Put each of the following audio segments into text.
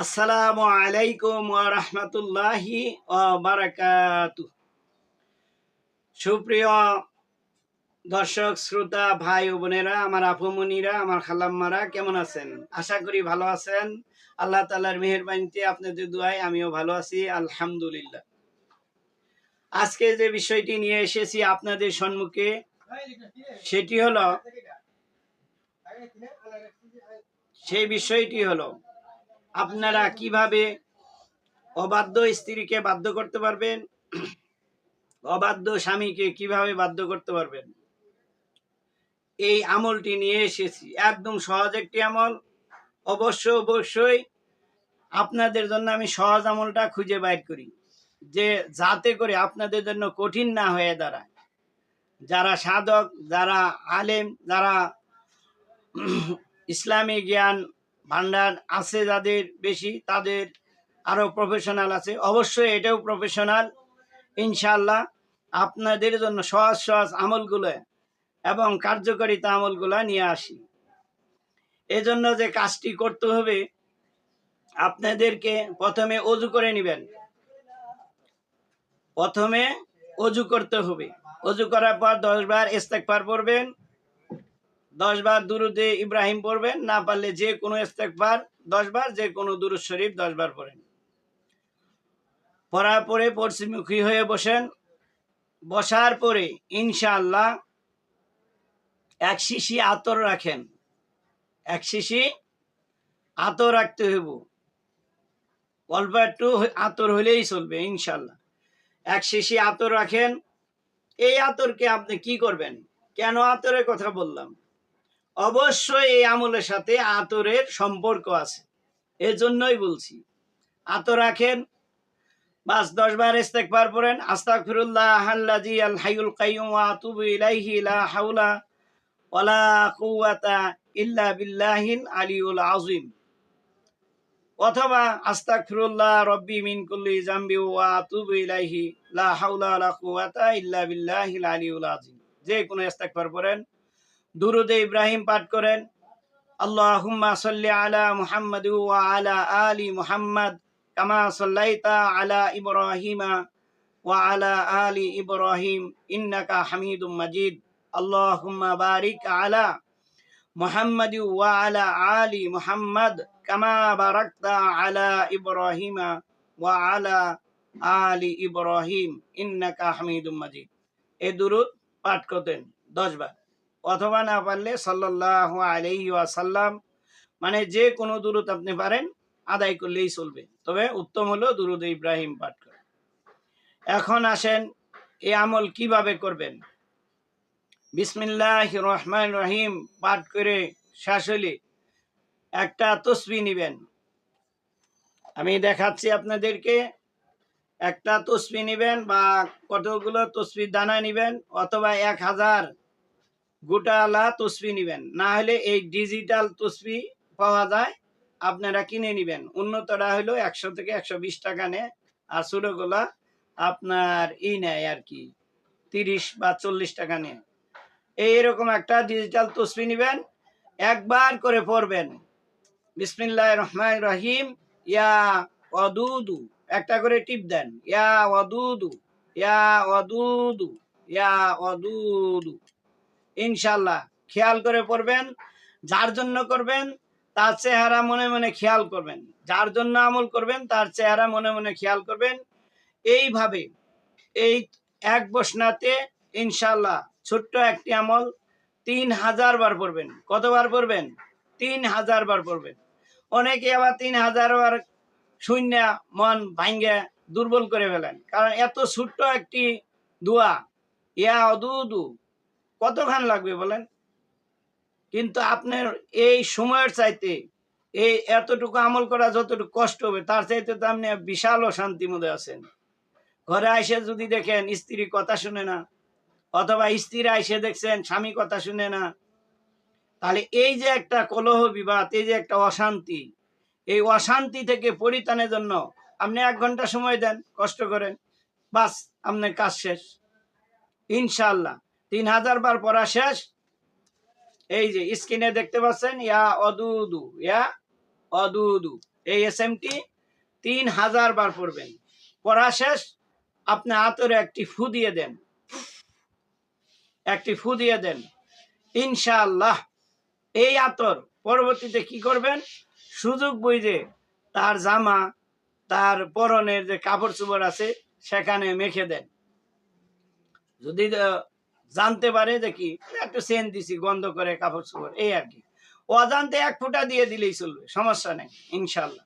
আসসালামু আলাইকুম ওয়া রাহমাতুল্লাহি ওয়া বারাকাতুহু। সুপ্রিয় দর্শক শ্রোতা ভাই ও বোনেরা, আমার আফুমনিরা, আমার খালাম্মারা কেমন আছেন? আশা করি ভালো আছেন। আল্লাহ তাআলার মেহেরবানিতে আপনাদের দোয়ায় আমিও ভালো আছি, আলহামদুলিল্লাহ। আজকে যে বিষয়টি নিয়ে এসেছি আপনাদের সম্মুখে সেই বিষয়টি হলো আপনারা কিভাবে অবাধ্য স্ত্রীকে বাধ্য করতে পারবেন, অবাধ্য স্বামীকে কিভাবে বাধ্য করতে পারবেন। এই আমলটি নিয়ে এসেছি, একদম সহজ একটি আমল। অবশ্যই আপনাদের জন্য আমি সহজ আমলটা খুঁজে বাইর করি, যে যাতে করে আপনাদের জন্য কঠিন না হয়ে দাঁড়ায়। যারা সাধক, যারা আলেম, যারা ইসলামী জ্ঞান ভান্ডার আছে যাদের বেশি, তাদের আরো প্রফেশনাল আছে, অবশ্যই এটাও প্রফেশনাল। ইনশাআল্লাহ আপনাদের জন্য সহজ সহজ আমলগুলো এবং কার্যকারিতা আমলগুলা নিয়ে আসি। এজন্য যে কাজটি করতে হবে, আপনাদেরকে প্রথমে অজু করে নেবেন। প্রথমে অজু করতে হবে। অজু করার পর 10 বার ইস্তেগফার পড়বেন, 10 বার দুরুদে ইব্রাহিম পড়বেন, না পারলে যে কোনো ইস্তেগফার 10 বার, যে কোনো দুরুদ শরীফ 10 বার পড়েন। পড়ার পরে পশ্চিমমুখী হয়ে বসেন। বসার পরে ইনশাআল্লাহ এক শিশি আতর রাখেন। এক শিশি আতর রাখতে হইব, অল্প একটু আতর হইলেই চলবে ইনশাআল্লাহ। এক শিশি আতর রাখেন। এই আতরকে আপনি কি করবেন? কেন আতরের কথা বললাম? অবশ্যই এই আমলের সাথে আতরের সম্পর্ক আছে, এজন্যই বলছি। আতর রাখেন, বাস 10 বার ইস্তেগফার পড়েন। আস্তাগফিরুল্লাহ আল্লাযী আল হাইয়ুল কাইয়্যুম ওয়া আতুবু ইলাইহি লা হাওলা ওয়ালা কুওয়াতা ইল্লা বিল্লাহিল আলিয়্যুল আযীম। অথবা আস্তাগফিরুল্লাহ রব্বি মিন কুল্লি যামবি ওয়া আতুবু ইলাইহি লা হাওলা ওয়ালা কুওয়াতা ইল্লা বিল্লাহিল আলিয়্যুল আযীম। যে কোনো ইস্তেগফার পড়েন। দুরুদে ইব্রাহিম পাঠ করেন। আল্লাহুম্মা সাল্লি আলা মুহাম্মাদ ওয়া আলা আলি মুহাম্মাদ কামা সাল্লাইতা আলা ইব্রাহিমা ওয়া আলা আলি ইব্রাহিম ইন্নাকা হামিদুম মাজিদ। আল্লাহুম্মা বারিক আলা মুহাম্মাদ ওয়া আলা আলি মুহাম্মাদ কামা বারাকতা আলা ইব্রাহিমা ওয়া আলা আলি ইব্রাহিম ইন্নাকা হামিদুম মাজিদ। এই দুরূদ পাঠ করতেন 10 বার, অথবা না পারলে সাল্লাল্লাহু আলাইহি ওয়াসাল্লাম, মানে যে কোনো দুরূদ আপনি পারেন আদায় করলেই চলবে, তবে উত্তম হলো দুরূদ ইব্রাহিম পাঠ করা। এখন আসেন এই আমল কিভাবে করবেন। বিসমিল্লাহির রহমানির রহিম পাঠ করে শেষ হলে একটা তসবিহ নেবেন। আমি দেখাচ্ছি আপনাদেরকে। একটা তসবিহ নেবেন, বা কতগুলো তসবিহ দানা নেবেন, অথবা 1000 গোটালা তসবিহ নেবেন। না হলে এই ডিজিটাল তসবিহ পাওয়া যায়, আপনারা কিনে নেবেন। উন্নতটা হলো 100 থেকে 120 টাকা নেয়, আর ছোটগুলা আপনার নেয় আর কি 30 বা 40 টাকা নেয়। এইরকম একটা ডিজিটাল তসবিহ নেবেন, একবার করে পড়বেন বিসমিল্লাহির রহমানির রহিম ইয়া ওয়াদুদু, একটা করে টিপ দেন, ইয়া ওয়াদুদু ইয়া ওয়াদুদু ইয়া ওয়াদুদু। ইনশাআল্লাহ খেয়াল করে পড়বেন। যার জন্য করবেন তার চেহারা মনে মনে খেয়াল করবেন, যার জন্য আমল করবেন তার চেহারা মনে মনে খেয়াল করবেন। এইভাবে এই এক বসনাতে ইনশাআল্লাহ ছোট্ট একটি আমল 3000 বার পড়বেন। কতবার পড়বেন? 3000 বার পড়বেন। অনেকে আবার 3000 বার শূন্য মন ভাঙ্গে দুর্বল করে ফেলেন, কারণ এত ছোট্ট একটি দোয়া ইয়া ওয়াদুদু কতক্ষণ লাগবে বলেন? কিন্তু আপনার এই সময়ের চাইতে এই এতটুকু আমল করা যতটুকু কষ্ট হবে, তার চাইতে তো আপনি বিশাল অশান্তির মধ্যে আছেন। ঘরে এসে যদি দেখেন স্ত্রী কথা শুনে না, অথবা স্ত্রীরা এসে দেখছেন স্বামী কথা শুনে না, তাহলে এই যে একটা কলহ বিবাদ, এই যে একটা অশান্তি, এই অশান্তি থেকে পরিত্রাণের জন্য আপনি 1 ঘন্টা সময় দেন, কষ্ট করেন, বাস আপনার কাজ শেষ ইনশাআল্লাহ। 3000 বার পড়া শেষ। এই যে স্ক্রিনে দেখতে পাচ্ছেন ইয়া ওয়াদুদু ইয়া ওয়াদুদু, এই এসএমটি 3000 বার পড়বেন। পড়া শেষ আপনি আতরে একটি ফু দিয়ে দেন, একটি ফু দিয়ে দেন, ইনশাআল্লাহ এই আতর পরবর্তীতে কি করবেন, সুযোগ বুঝে তার জামা, তার পরনের যে কাপড় চোপড় আছে সেখানে মেখে দেন। যদি জানতে পারে যে কি একটু সেন্ট দিছি গন্ধ করে কাপড় চোপড়, এই আর কি। অজান্তে 1 ফোঁটা দিয়ে দিলেই চলবে, সমস্যা নেই ইনশাল্লাহ।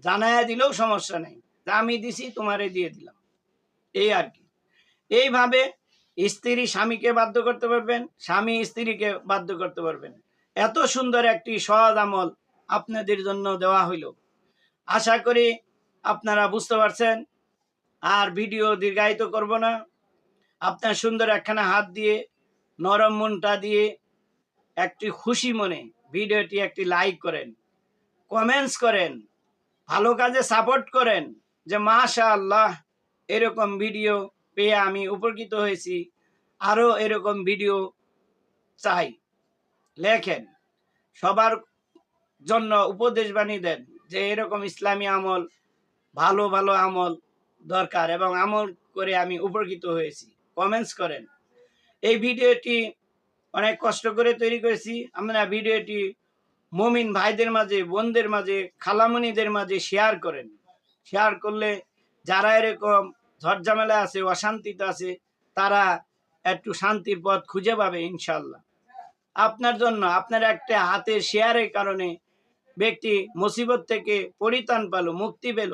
জানায়া দিলেও সমস্যা নেই, আমি দিছি তোমারে দিয়ে দিলাম, এই আর কি। এইভাবে স্ত্রী স্বামীকে বাধ্য করতে পারবেন, স্বামী স্ত্রীকে বাধ্য করতে পারবেন। এত সুন্দর একটি সহজ আমল আপনাদের জন্য দেওয়া হইল। আশা করি আপনারা বুঝতে পারছেন। আর ভিডিও দীর্ঘায়িত করব না। আপনার সুন্দর একখানা হাত দিয়ে, নরম মনটা দিয়ে, একটি খুশি মনে ভিডিওটি একটি লাইক করেন, কমেন্টস করেন, ভালো কাজে সাপোর্ট করেন যে মাশাআল্লাহ এরকম ভিডিও পেয়ে আমি উপকৃত হয়েছি, আরো এরকম ভিডিও চাই। লেখেন, সবার জন্য উপদেশ বানিয়ে দেন যে এরকম ইসলামী আমল, ভালো ভালো আমল দরকার এবং আমল করে আমি উপকৃত হয়েছি। কমেন্টস করেন। এই ভিডিওটি অনেক কষ্ট করে তৈরি করেছি। আমরা ভিডিওটি মুমিন ভাইদের মাঝে, বোনদের মাঝে, খালামণিদের মাঝে শেয়ার করেন। শেয়ার করলে যারা এরকম ঝড়ঝামেলা আছে, অশান্তিতে আছে, তারা একটু শান্তির পথ খুঁজে পাবে ইনশাল্লাহ। আপনার জন্য, আপনার একটা হাতের শেয়ারের কারণে ব্যক্তি মুসিবত থেকে পরিত্রাণ পেল, মুক্তি পেল।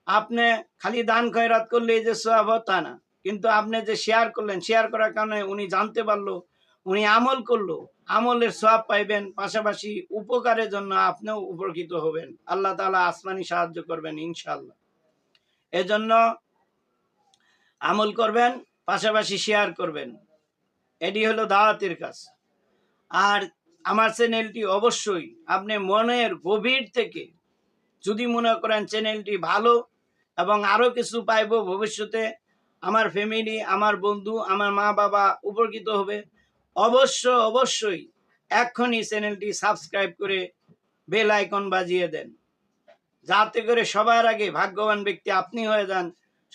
আপনি খালি দান খয়রাত করলে যে সওয়াব তা না, কিন্তু আপনি যে শেয়ার করলেন, শেয়ার করার কারণে উনি জানতে পারলো, উনি আমল করলো, আমলের সওয়াব পাইবেন, পাশাপাশি উপকারের জন্য আপনিও উপকৃত হবেন। আল্লাহ তাআলা আসমানি সাহায্য করবেন ইনশাআল্লাহ। এজন্য আমল করবেন, পাশাপাশি শেয়ার করবেন, এটি হলো দাওয়াতের কাজ। আর আমার চ্যানেলটি অবশ্যই আপনি মনের গভীর থেকে যদি মনে করেন চ্যানেলটি ভালো এবং আরো কিছু পাইবো ভবিষ্যতে, আমার ফ্যামিলি, আমার বন্ধু, আমার মা বাবা উপকৃত হবে, অবশ্যই এক্ষুনি চ্যানেলটি সাবস্ক্রাইব করে বেল আইকন বাজিয়ে দেন, যাতে করে সবার আগে ভাগ্যবান ব্যক্তি আপনি হয়ে যান,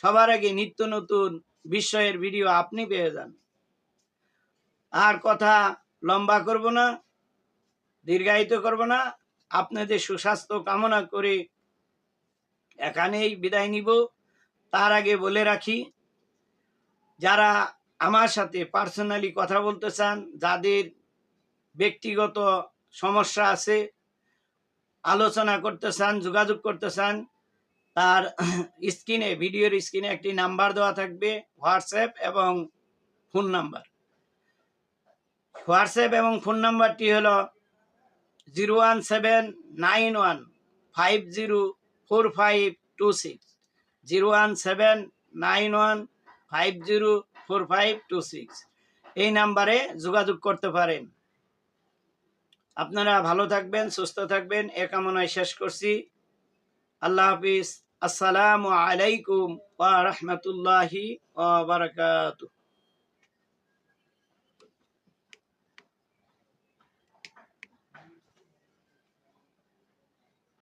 সবার আগে নিত্য নতুন বিষয়ের ভিডিও আপনি পেয়ে যান। আর কথা লম্বা করব না, দীর্ঘায়িত করব না, আপনাদের সুস্বাস্থ্য কামনা করে এখানেই বিদায় নিব। তার আগে বলে রাখি, যারা আমার সাথে পার্সোনালি কথা বলতে চান, যাদের ব্যক্তিগত সমস্যা আছে, আলোচনা করতে চান, যোগাযোগ করতে চান, তার স্ক্রিনে, ভিডিওর স্ক্রিনে একটি নাম্বার দেওয়া থাকবে, হোয়াটসঅ্যাপ এবং ফোন নাম্বার। হোয়াটসঅ্যাপ এবং ফোন নাম্বারটি হলো 01791504526, 01791504526। এই নাম্বারে যোগাযোগ করতে পারেন। আপনারা ভালো থাকবেন, সুস্থ থাকবেন, এ কামনায় শেষ করছি। আল্লাহ হাফিজ। আসসালামু আলাইকুম ওয়া রাহমাতুল্লাহি ওয়া বারাকাতুহু।